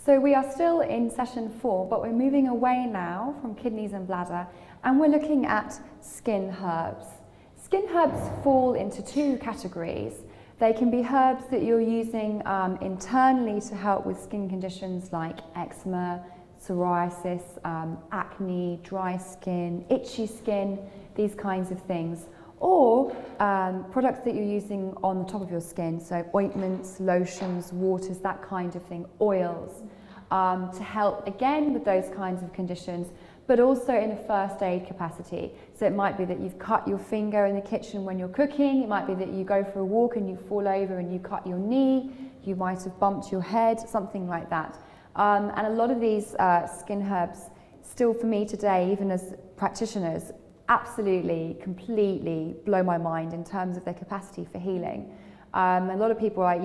So we are still in session 4, but we're moving away now from kidneys and bladder, and we're looking at skin herbs. Skin herbs fall into 2 categories. They can be herbs that you're using internally to help with skin conditions like eczema, psoriasis, acne, dry skin, itchy skin, these kinds of things. Or products that you're using on the top of your skin, so ointments, lotions, waters, that kind of thing, oils, to help again with those kinds of conditions, but also in a first aid capacity. So it might be that you've cut your finger in the kitchen when you're cooking, it might be that you go for a walk and you fall over and you cut your knee, you might have bumped your head, something like that. And a lot of these skin herbs, still for me today, even as practitioners, absolutely, completely blow my mind in terms of their capacity for healing. A lot of people are,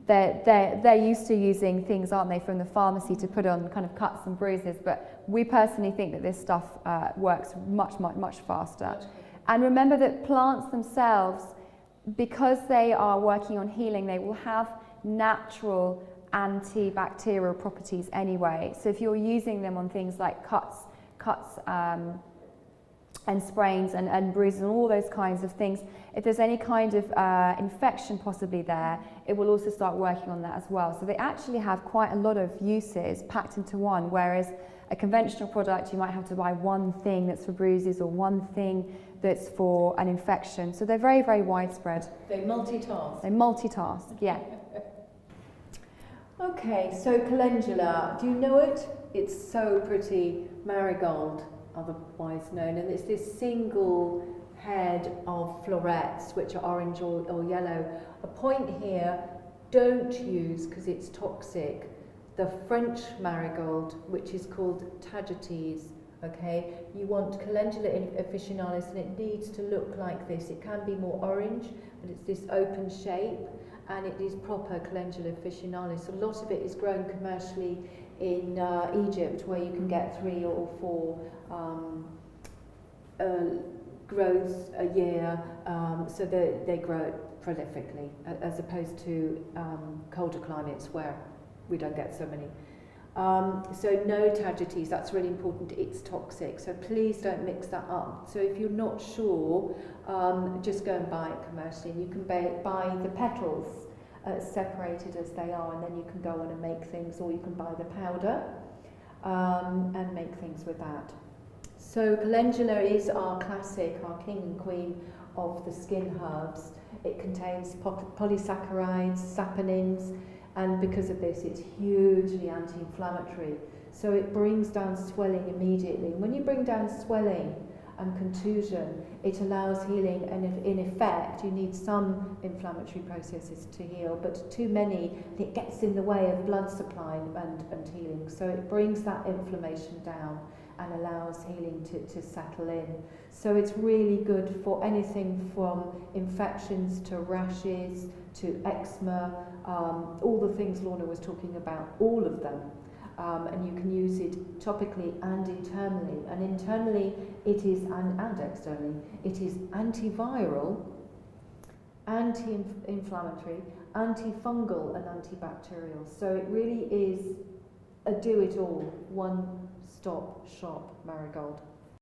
they're used to using things, aren't they, from the pharmacy to put on kind of cuts and bruises, but we personally think that this stuff works much faster. And remember that plants themselves, because they are working on healing, they will have natural antibacterial properties anyway. So if you're using them on things like cuts and sprains and bruises and all those kinds of things, if there's any kind of infection possibly there, it will also start working on that as well. So they actually have quite a lot of uses packed into one, whereas a conventional product, you might have to buy one thing that's for bruises or one thing that's for an infection. So they're very widespread. They multitask. They multitask, yeah. Okay, so calendula, do you know it? It's so pretty. Marigold, otherwise known, and it's this single head of florets which are orange or yellow. A point here, don't use because it's toxic the French marigold, which is called tagetes. Okay, you want calendula officinalis and it needs to look like this. It can be more orange, but it's this open shape, and it is proper calendula officinalis. A lot of it is grown commercially in Egypt, where you can get 3 or 4 growths a year, so they grow it prolifically, as opposed to colder climates where we don't get so many. So no tagetes, that's really important, it's toxic, so please don't mix that up. So if you're not sure, just go and buy it commercially, and you can buy the petals separated as they are, and then you can go on and make things, or you can buy the powder and make things with that. So calendula is our classic, our king and queen of the skin herbs. It contains polysaccharides, saponins, and because of this it's hugely anti-inflammatory. So it brings down swelling immediately. When you bring down swelling and contusion, it allows healing, and in effect you need some inflammatory processes to heal, but too many, it gets in the way of blood supply and healing. So it brings that inflammation down and allows healing to settle in. So it's really good for anything from infections to rashes to eczema, all the things Lorna was talking about, all of them. And you can use it topically and internally. And internally it is, and externally, it is antiviral, anti-inflammatory, antifungal and antibacterial. So it really is a do-it-all, one-stop shop, Marigold.